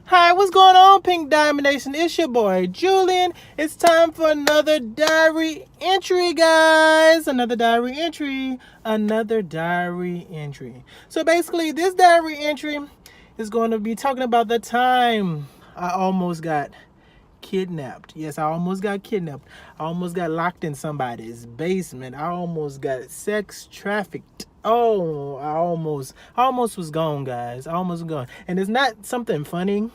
Hi, what's going on, Pink Diamond Nation? It's your boy, Julian. It's time for another diary entry, guys. Another diary entry. So basically, this diary entry is going to be talking about the time I almost got kidnapped. Yes, I almost got kidnapped. I almost got locked in somebody's basement. I almost got sex trafficked. Oh, I almost was gone, guys. I almost was gone. And it's not something funny,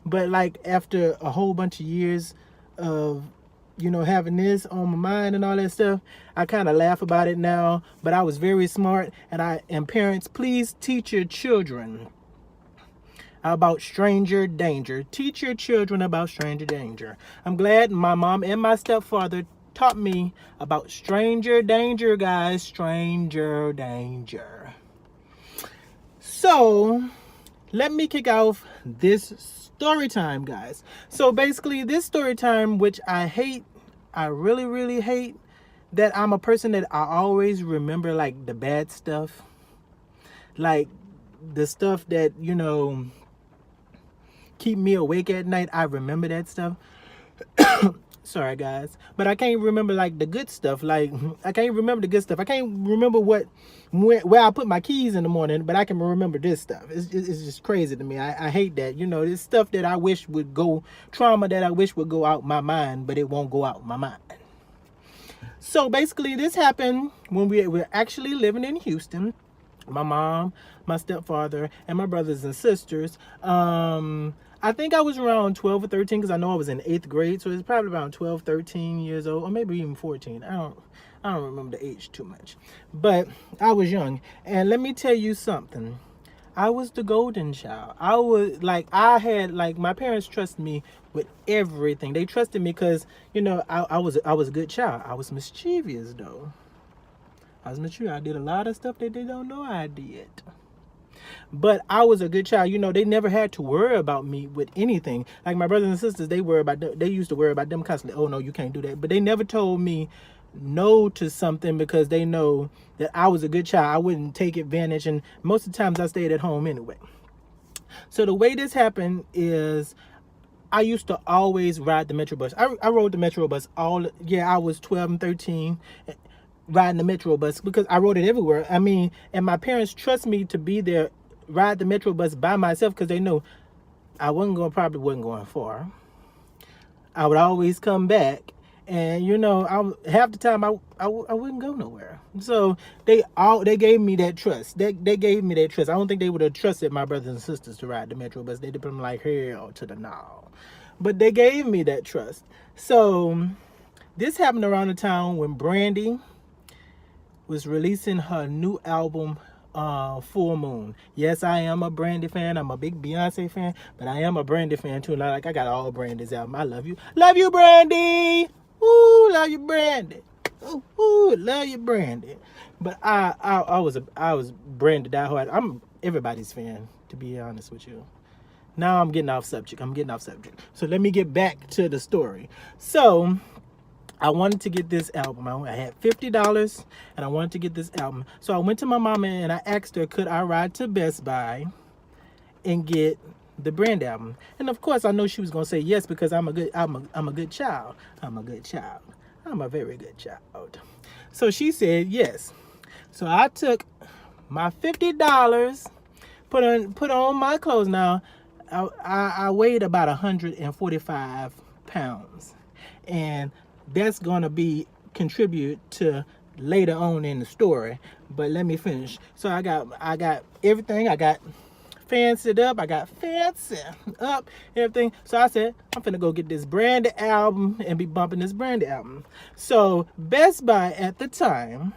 but like after a whole bunch of years of having this on my mind and all that stuff, I kind of laugh about it now. But I was very smart, and parents, please teach your children about stranger danger. Teach your children about stranger danger. I'm glad my mom and my stepfather taught me about stranger danger, guys. Stranger danger. So let me kick off this story time, guys. So basically, this story time, which I hate, I really hate, that I'm a person that I always remember like the bad stuff, like the stuff that keep me awake at night. I remember that stuff. Sorry, guys, but I can't remember like the good stuff. Like I can't remember the good stuff. I can't remember where I put my keys in the morning, but I can remember this stuff. It's just crazy to me. I hate that. This stuff that I wish would go, trauma that I wish would go out my mind, but it won't go out my mind. So basically, this happened when we were actually living in Houston. My mom, my stepfather, and my brothers and sisters. I think I was around 12 or 13 because I know I was in 8th grade. So it's probably around 12, 13 years old, or maybe even 14. I don't remember the age too much. But I was young. And let me tell you something. I was the golden child. My parents trusted me with everything. They trusted me because, I was a good child. I was mischievous, though. I was mature. I did a lot of stuff that they don't know I did. But I was a good child. They never had to worry about me with anything. Like my brothers and sisters, they used to worry about them constantly. Oh, no, you can't do that. But they never told me no to something because they know that I was a good child. I wouldn't take advantage. And most of the times I stayed at home anyway. So the way this happened is I used to always ride the Metro bus. I rode the Metro bus I was 12 and 13. Riding the Metro bus because I rode it everywhere. And my parents trust me to be there, ride the Metro bus by myself because they know I probably wasn't going far. I would always come back, and half the time I wouldn't go nowhere. So they gave me that trust. They gave me that trust. I don't think they would have trusted my brothers and sisters to ride the Metro bus. They'd have been like, hell to the no. But they gave me that trust. So this happened around the time when Brandy was releasing her new album, Full Moon. Yes, I am a Brandy fan. I'm a big Beyonce fan, but I am a Brandy fan too. Like I got all Brandy's album. I love you, Brandy. Ooh, love you, Brandy. Ooh, love you, Brandy. But I was Brandy diehard. I'm everybody's fan, to be honest with you. Now I'm getting off subject. So let me get back to the story. So I wanted to get this album. I had $50 and I wanted to get this album. So I went to my mama and I asked her, could I ride to Best Buy and get the Brandy album? And of course I know she was gonna say yes because I'm a good child. I'm a very good child. So she said yes. So I took my $50, put on my clothes. Now I weighed about 145 pounds, and that's gonna contribute to later on in the story. But let me finish. So I got everything. I got fancied up. Everything. So I said, I'm finna go get this Brandy album and be bumping this Brandy album. So Best Buy at the time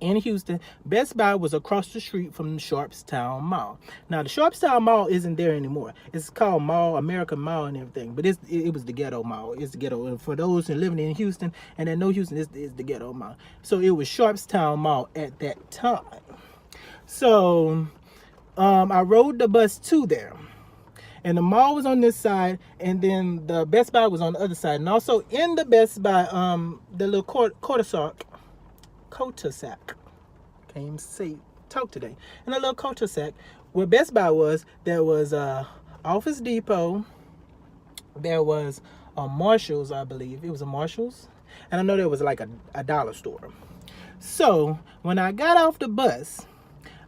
in Houston, Best Buy was across the street from the Sharpstown Mall. Now the Sharpstown Mall isn't there anymore. It's called American Mall and everything, but it was the ghetto mall. It's the ghetto. And for those who living in Houston and that know Houston, is the ghetto mall. So it was Sharpstown Mall at that time. So I rode the bus to there. And the mall was on this side, and then the Best Buy was on the other side. And also in the Best Buy, the little cul-de-sac, can't even say talk today. In a little cul-de-sac where Best Buy was, there was Office Depot, there was a Marshalls, I believe. It was a Marshalls. And I know there was like a dollar store. So when I got off the bus,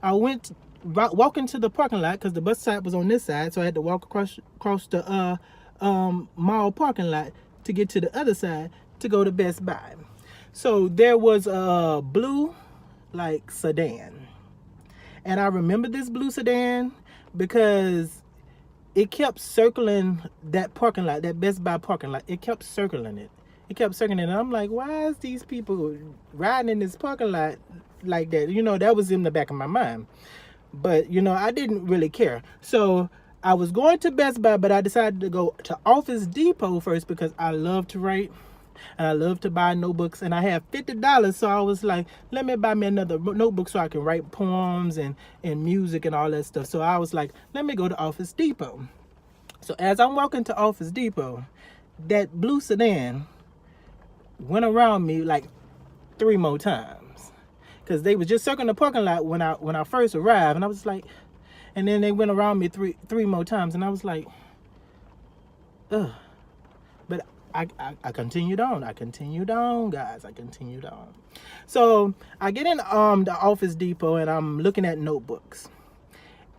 I went walking to the parking lot because the bus stop was on this side. So I had to walk across the mall parking lot to get to the other side to go to Best Buy. So there was a blue like sedan. And I remember this blue sedan because it kept circling that parking lot, that Best Buy parking lot. It kept circling it. It kept circling it. And I'm like, why is these people riding in this parking lot like that? You know, that was in the back of my mind. But, you know, I didn't really care. So I was going to Best Buy, but I decided to go to Office Depot first because I love to write. And I love to buy notebooks. And I had $50. So I was like, let me buy me another notebook so I can write poems and music and all that stuff. So I was like, let me go to Office Depot. So as I'm walking to Office Depot, that blue sedan went around me like 3 more times. Because they was just circling the parking lot when I first arrived. And I was like, and then they went around me three more times. And I was like, ugh. But I continued on. I continued on, guys. I continued on. So I get in the Office Depot and I'm looking at notebooks.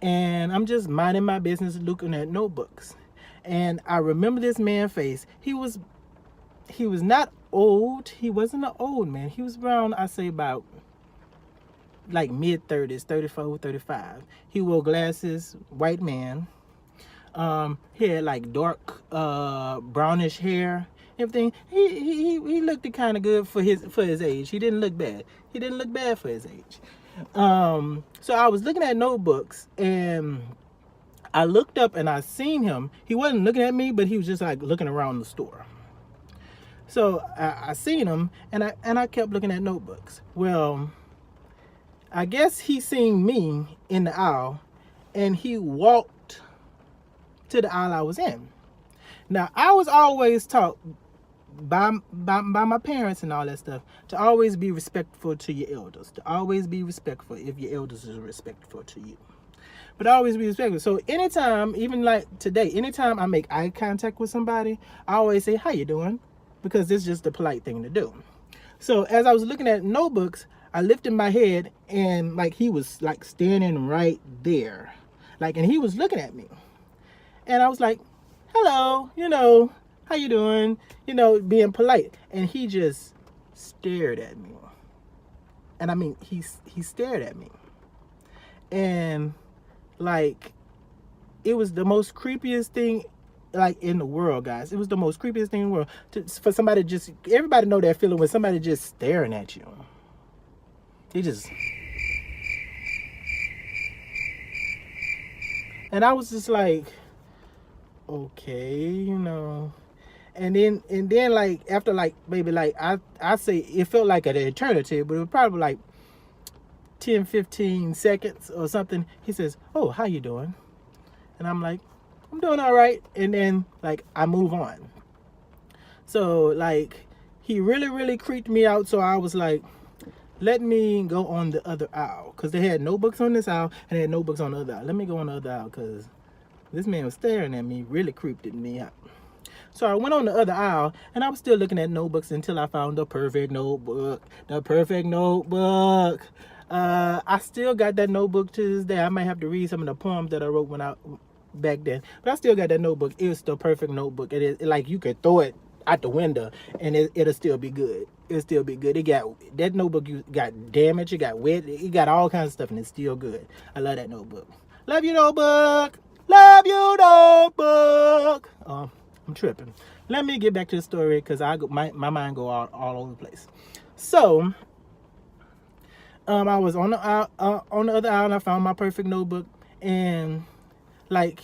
And I'm just minding my business looking at notebooks. And I remember this man's face. He was not old. He wasn't an old man. He was around, I say about like mid-30s, 34, 35. He wore glasses, white man. He had like dark brownish hair, everything. He looked kind of good for his age. He didn't look bad. He didn't look bad for his age. So I was looking at notebooks and I looked up and I seen him. He wasn't looking at me, but he was just like looking around the store. So I seen him and I kept looking at notebooks. Well, I guess he seen me in the aisle and he walked to the aisle I was in. Now, I was always taught by my parents and all that stuff to always be respectful to your elders. To always be respectful if your elders is respectful to you. But always be respectful. So anytime, even like today, anytime I make eye contact with somebody, I always say, how you doing? Because it's just the polite thing to do. So as I was looking at notebooks, I lifted my head and like he was like standing right there. Like, and he was looking at me. And I was like, hello, you know, how you doing? You know, being polite. And he just stared at me. And I mean, he stared at me. And like, it was the most creepiest thing like in the world, guys. It was the most creepiest thing in the world. For somebody just, everybody know that feeling when somebody just staring at you. He just, and I was just like, okay, you know. And then like after like maybe like I say it felt like an eternity, but it was probably like 10-15 seconds or something. He says, oh, how you doing? And I'm like, I'm doing all right. And then like I move on. So like he really creeped me out. So I was like, let me go on the other aisle, because they had notebooks on this aisle and they had notebooks on the other aisle. Let me go on the other aisle because this man was staring at me, really creeped me out. So I went on the other aisle and I was still looking at notebooks until I found the perfect notebook. The perfect notebook. I still got that notebook to this day. I might have to read some of the poems that I wrote back then, but I still got that notebook. It's the perfect notebook. It is like you could throw it out the window and it'll still be good. It'll still be good. It got that notebook. You got damaged. It got wet. It got all kinds of stuff, and it's still good. I love that notebook. Love you, notebook. Love you, notebook. I'm tripping. Let me get back to the story because my mind go all over the place. So, I was on the other aisle and I found my perfect notebook, and like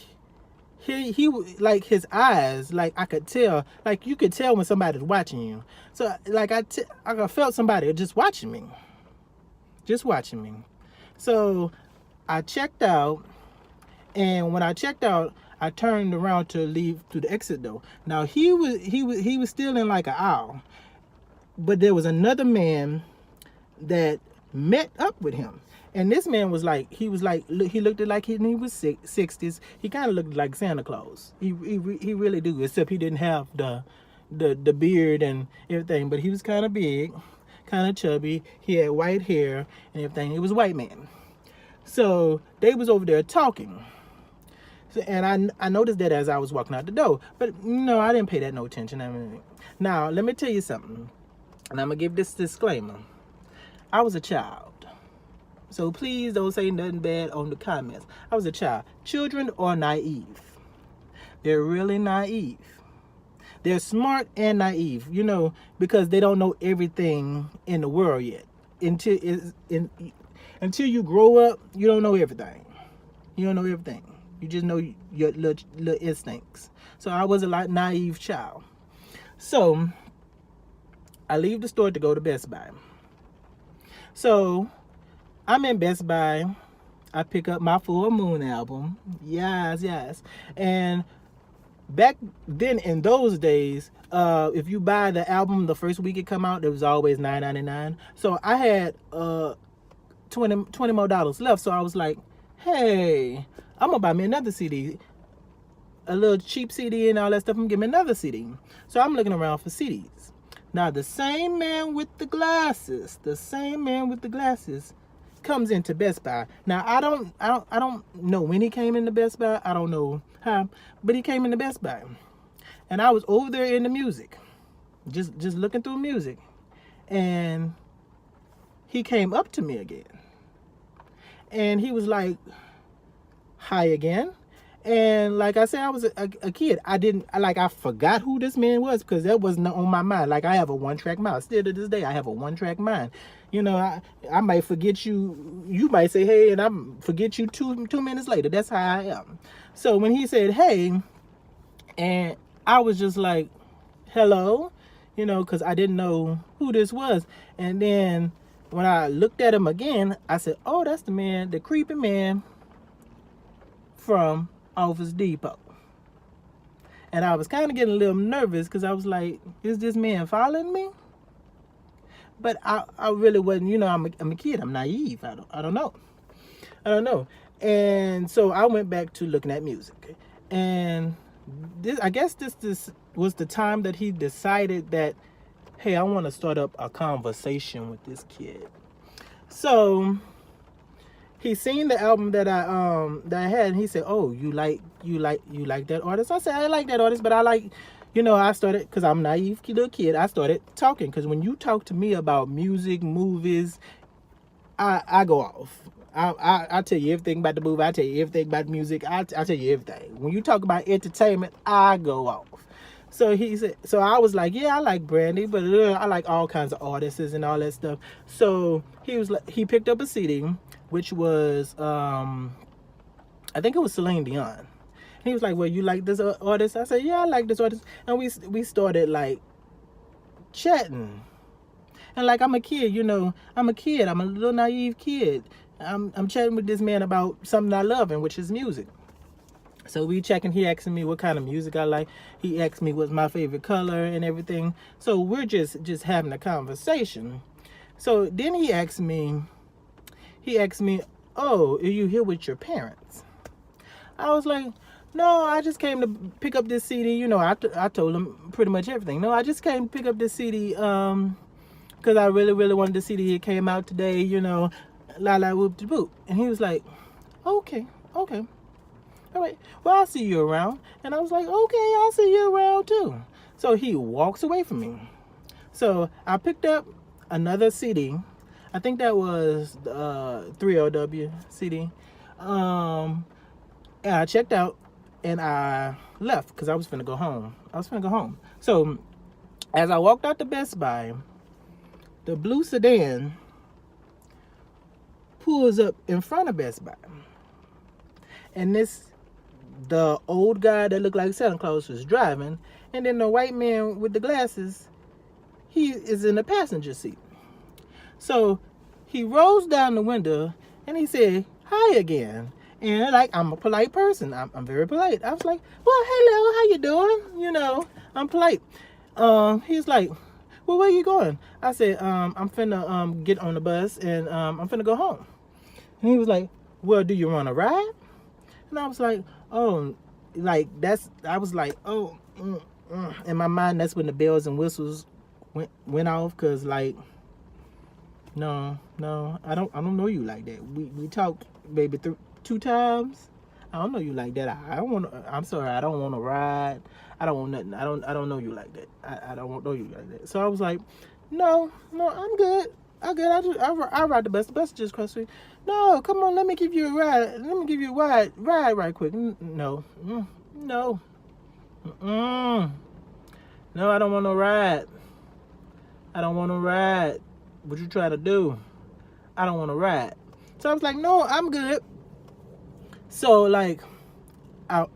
he like his eyes, like I could tell, like you could tell when somebody's watching you. So like I felt somebody just watching me. So I checked out, and when I checked out, I turned around to leave through the exit door. Now he was still in like an aisle, but there was another man that met up with him. And this man was like, he looked like he was 60s. He kind of looked like Santa Claus. He really do, except he didn't have the beard and everything, but he was kind of big, kind of chubby. He had white hair and everything. It was a white man. So they was over there talking. So, and I noticed that as I was walking out the door. But, no, I didn't pay that no attention. I mean, now, let me tell you something. And I'm going to give this disclaimer. I was a child. So please don't say nothing bad on the comments. I was a child. Children are naive. They're really naive. They're smart and naive, you know, because they don't know everything in the world yet. Until you grow up, you don't know everything. You don't know everything. You just know your little instincts. So I was a naive child. So I leave the store to go to Best Buy. So I'm in Best Buy. I pick up my Full Moon album. Yes. And back then, in those days, if you buy the album the first week it come out, it was always $9.99. So I had $20 more left. So I was like, hey, I'm gonna buy me another CD, a little cheap CD and all that stuff. I'm gonna get me another CD. So I'm looking around for CDs. Now the same man with the glasses comes into Best Buy. Now I don't know when he came into Best Buy. I don't know how, but he came into Best Buy, and I was over there in the music, just looking through music, and he came up to me again, and he was like, "Hi again." And like I said, I was a kid. I forgot who this man was because that wasn't on my mind. Like I have a one-track mind. Still to this day, I have a one-track mind. You know, I might forget you. You might say, hey, and I forget you two minutes later. That's how I am. So when he said, hey, and I was just like, hello, you know, because I didn't know who this was. And then when I looked at him again, I said, oh, that's the man, the creepy man from Office Depot. And I was kind of getting a little nervous because I was like, is this man following me? But I really wasn't, you know, I'm a kid. I'm naive. I don't know. And so I went back to looking at music. And I guess this was the time that he decided that, hey, I want to start up a conversation with this kid. So he seen the album that I had, and he said, "Oh, you like that artist?" I said, "I like that artist, but I like, you know, I started because I'm a naive little kid. I started talking because when you talk to me about music, movies, I go off. I tell you everything about the movie. I tell you everything about music. I tell you everything. When you talk about entertainment, I go off." So he said, so I was like, yeah, I like Brandy, but I like all kinds of artists and all that stuff. So he picked up a CD, which was, I think it was Celine Dion. He was like, well, you like this artist? I said, yeah, I like this artist. And we started like chatting. And like, I'm a kid, you know, I'm a little naive kid. I'm chatting with this man about something I love, and which is music. So we checking, he asking me what kind of music I like. He asked me what's my favorite color and everything. So we're just having a conversation. So then he asked me, oh, are you here with your parents? I was like, no, I just came to pick up this CD. You know, I told him pretty much everything. No, I just came to pick up this CD because I really, really wanted the CD. It came out today, you know, la la whoop de boop. And he was like, okay. All right, well, I'll see you around. And I was like, okay, I'll see you around too. So he walks away from me. So I picked up another CD. I think that was the 3LW CD. And I checked out and I left because I was finna go home. So as I walked out to Best Buy, the blue sedan pulls up in front of Best Buy. And the old guy that looked like Santa Claus was driving, and then the white man with the glasses, he is in the passenger seat. So he rolls down the window and he said, hi again. And like, I'm a polite person. I'm very polite. I was like, well, hello, how you doing? You know, I'm polite. He's like, well, where you going? I said, I'm finna get on the bus and I'm finna go home. And he was like, well, do you want to ride? And I was like, oh, like I was like, oh, in my mind, that's when the bells and whistles went off, cause like, no, I don't know you like that. We talked maybe 2 times. I don't know you like that. I don't want. I'm sorry. I don't want to ride. I don't want nothing. I don't know you like that. I don't know you like that. So I was like, no, I'm good. I'm good. I ride the bus. The bus just cross the street. No, come on. Let me give you a ride. Let me give you a ride right quick. No, no, no. I don't want no ride. I don't want to ride. What you trying to do? I don't want to ride. So I was like, no, I'm good. So like, I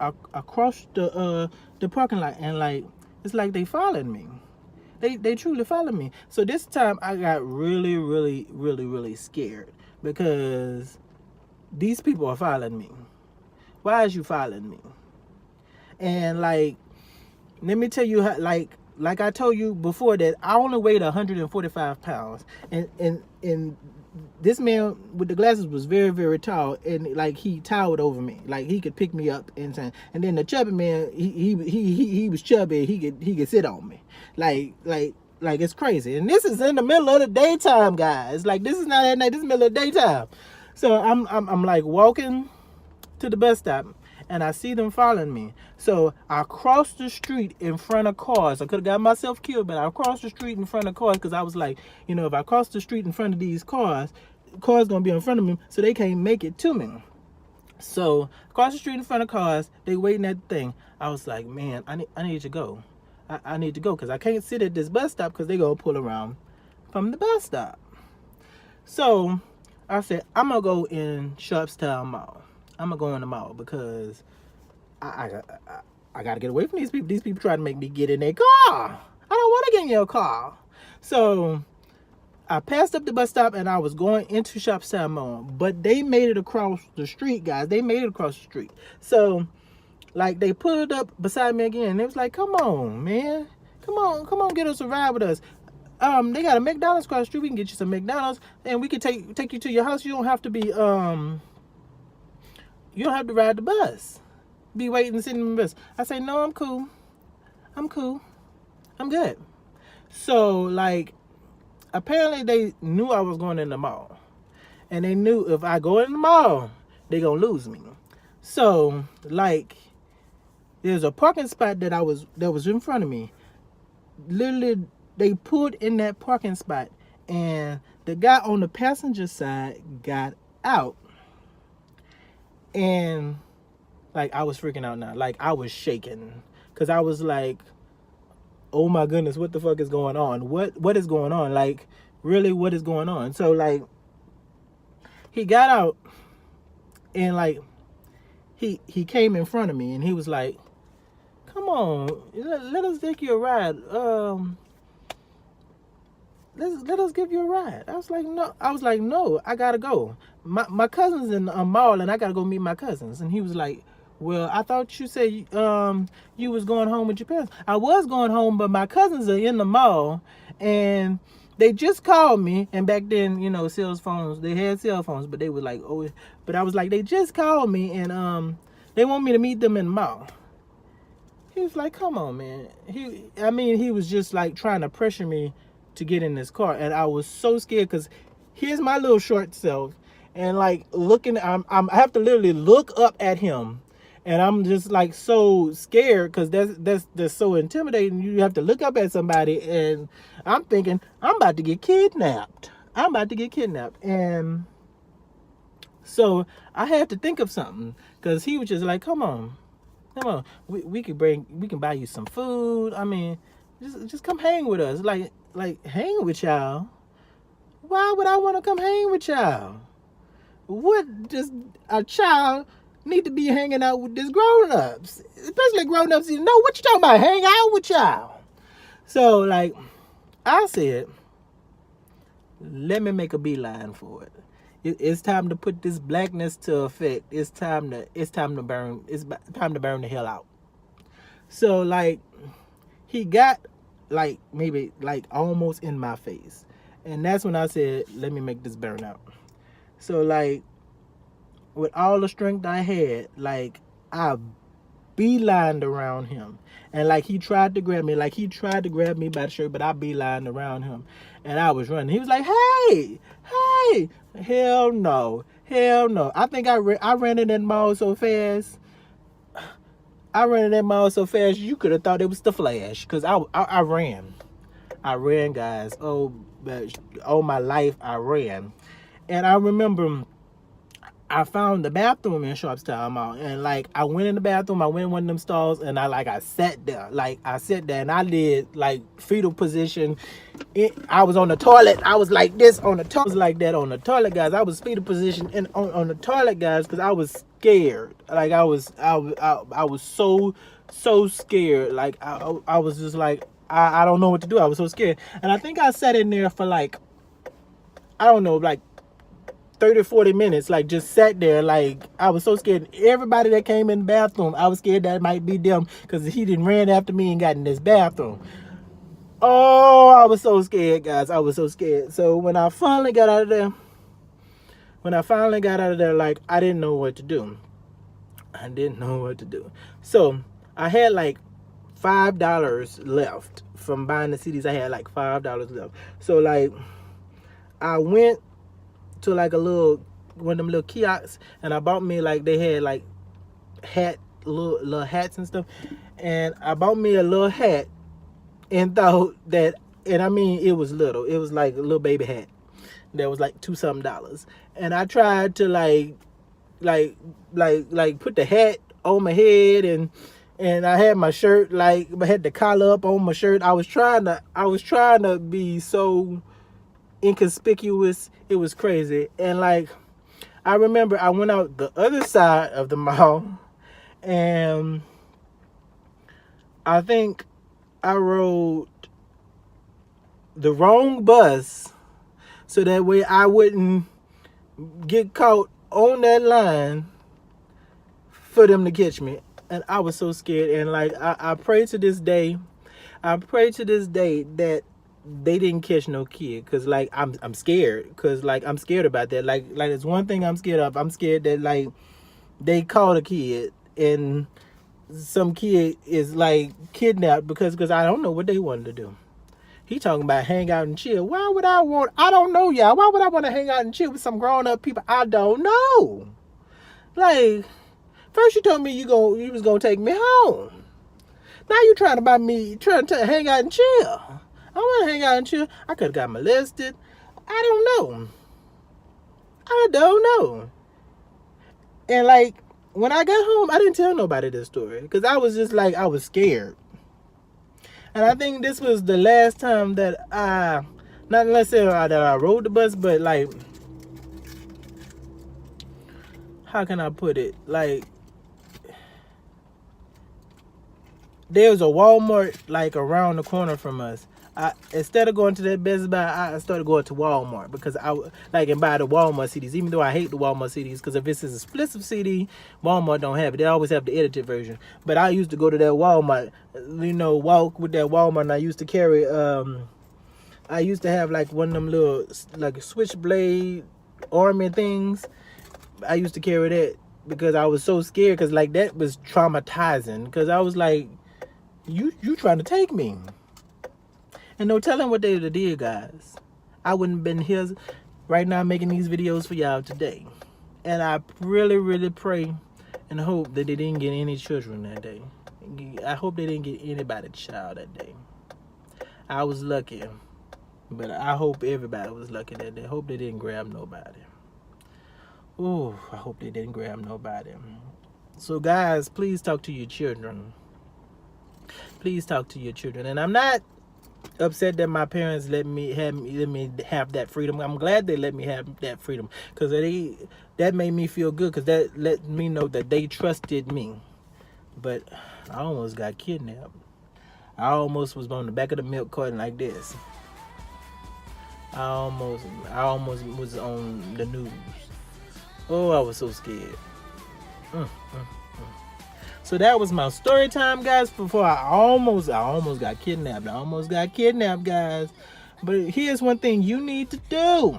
crossed the parking lot, and like, it's like they followed me. They truly followed me. So this time I got really scared, because these people are following me. Why is you following me? And like, let me tell you how, like I told you before, that I only weighed 145 pounds, and this man with the glasses was very tall, and like he towered over me, like he could pick me up and then the chubby man, he was chubby, he could sit on me, like it's crazy. And this is in the middle of the daytime, guys. Like, this is not at night, this is the middle of the daytime. So I'm like walking to the bus stop, and I see them following me. So I crossed the street in front of cars. I could have got myself killed, but I crossed the street in front of cars, because I was like, you know, if I cross the street in front of these cars gonna be in front of me, so they can't make it to me. So across the street in front of cars, they waiting at the thing. I was like, man, I need to go. I need to go, because I can't sit at this bus stop, because they gonna pull around from the bus stop. So I said, I'm gonna go in Sharpstown Mall. I'm gonna go in the mall, because I gotta get away from these people. These people try to make me get in their car. I don't want to get in your car. So I passed up the bus stop, and I was going into Sharpstown Mall, but they made it across the street, guys. They made it across the street. So like, they pulled up beside me again. They was like, come on, man. Come on, get us a ride with us. They got a McDonald's across the street. We can get you some McDonald's, and we can take you to your house. You don't have to be you don't have to ride the bus. Be waiting sitting in the bus. I say, no, I'm cool. I'm good. So like, apparently they knew I was going in the mall, and they knew if I go in the mall, they gonna lose me. So like, there's a parking spot that was in front of me. Literally, they pulled in that parking spot, and the guy on the passenger side got out. And like, I was freaking out now. Like, I was shaking, because I was like, oh my goodness, what the fuck is going on? What is going on? Like, really, what is going on? So like, he got out, and like, he came in front of me, and he was like, come on, let us take you a ride. Let us give you a ride. I was like, no, I gotta go. My cousin's in a mall, and I gotta go meet my cousins. And he was like, well, I thought you said you was going home with your parents. I was going home, but my cousins are in the mall, and they just called me. And back then, you know, they had cell phones, but they were like, oh, but I was like, they just called me, and they want me to meet them in the mall. He was like, come on, man. He was just like trying to pressure me to get in this car, and I was so scared, because here's my little short self, and like looking, I have to literally look up at him, and I'm just like so scared, because that's so intimidating. You have to look up at somebody, and I'm thinking, I'm about to get kidnapped. And so I had to think of something, because he was just like, come on, we can buy you some food. I mean, just come hang with us. Like hang with y'all? Why would I want to come hang with y'all? What does a child need to be hanging out with this grown-ups? Especially grown-ups, you know what you talking about, hang out with y'all. So like, I said, let me make a beeline for it. It's time to put this blackness to effect. It's time to burn the hell out. So like, he got like maybe like almost in my face. And that's when I said, let me make this burn out. So like with all the strength I had, like I beelined around him. And like he tried to grab me, by the shirt, but I beelined around him. And I was running. He was like, hey, hey. Hell no. Hell no. I think I ran in that mall so fast. You could have thought it was the Flash. Because I ran. I ran, guys. Oh, all my life I ran. And I remember I found the bathroom in Sharpstown Mall, and like I went in the bathroom, I went in one of them stalls, and I sat there, and I did like fetal position. I was on the toilet, I was like this on the toilet, like that on the toilet, guys. I was fetal position and on the toilet, guys, because I was scared. Like I was so scared. Like I was just like I don't know what to do. I was so scared, and I think I sat in there for like I don't know, like 30-40 minutes, like just sat there. Like I was so scared. Everybody that came in the bathroom, I was scared that it might be them, because he didn't ran after me and got in this bathroom. Oh, I was so scared, guys. I was so scared. So when I finally got out of there, like I didn't know what to do. So I had like $5 left from buying the CDs. I had like $5 left. So like I went to like one of them little kiosks, and I bought me, like they had like little hats and stuff, and I bought me a little hat and thought that, and I mean it was little, it was like a little baby hat that was like $2 something, and I tried to like put the hat on my head, and I had my shirt, like I had the collar up on my shirt. I was trying to be so inconspicuous. It was crazy. And like I remember I went out the other side of the mall, and I think I rode the wrong bus so that way I wouldn't get caught on that line for them to catch me. And I was so scared. And like I pray to this day that they didn't catch no kid, because like I'm scared, because like I'm scared about that. Like it's one thing I'm scared of. I'm scared that like they caught a kid and some kid is like kidnapped, because I don't know what they wanted to do. He talking about hang out and chill. Why would I don't know, y'all. Why would I want to hang out and chill with some grown up people I don't know? Like, first you told me you was gonna take me home. Now you trying to hang out and chill. I want to hang out and chill. I could have got molested. I don't know. And like when I got home, I didn't tell nobody this story, because I was just like, I was scared. And I think this was the last time that not necessarily that I rode the bus, but like, how can I put it? Like, there's a Walmart like around the corner from us. Instead of going to that Best Buy, I started going to Walmart, because I like and buy the Walmart CDs, even though I hate the Walmart CDs, because if it's a exclusive CD, Walmart don't have it. They always have the edited version. But I used to go to that Walmart, walk with that Walmart, and I used to carry, I used to have like one of them little like switchblade army things. I used to carry that because I was so scared, because like that was traumatizing, because I was like, you trying to take me. And no telling what they would have did, guys. I wouldn't have been here right now making these videos for y'all today. And I really, really pray and hope that they didn't get any children that day. I hope they didn't get anybody's child that day. I was lucky. But I hope everybody was lucky that day. I hope they didn't grab nobody. Oh, I hope they didn't grab nobody. So guys, please talk to your children. Please talk to your children. And I'm not upset that my parents let me have that freedom. I'm glad they let me have that freedom, because that made me feel good, because that let me know that they trusted me. But I almost got kidnapped. I almost was on the back of the milk carton like this. I almost was on the news. Oh, I was so scared. So that was my story time, guys, before I almost got kidnapped. I almost got kidnapped, guys. But here's one thing you need to do.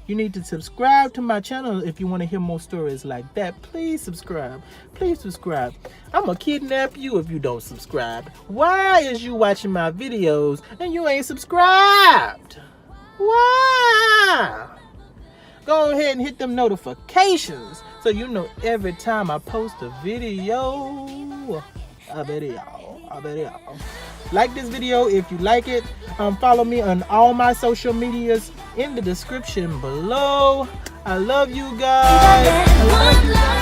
You need to subscribe to my channel if you want to hear more stories like that. Please subscribe. Please subscribe. I'm going to kidnap you if you don't subscribe. Why is you watching my videos and you ain't subscribed? Why? Go ahead and hit them notifications so you know every time I post a video. Like this video if you like it. Follow me on all my social medias in the description below. I love you guys. I love you guys.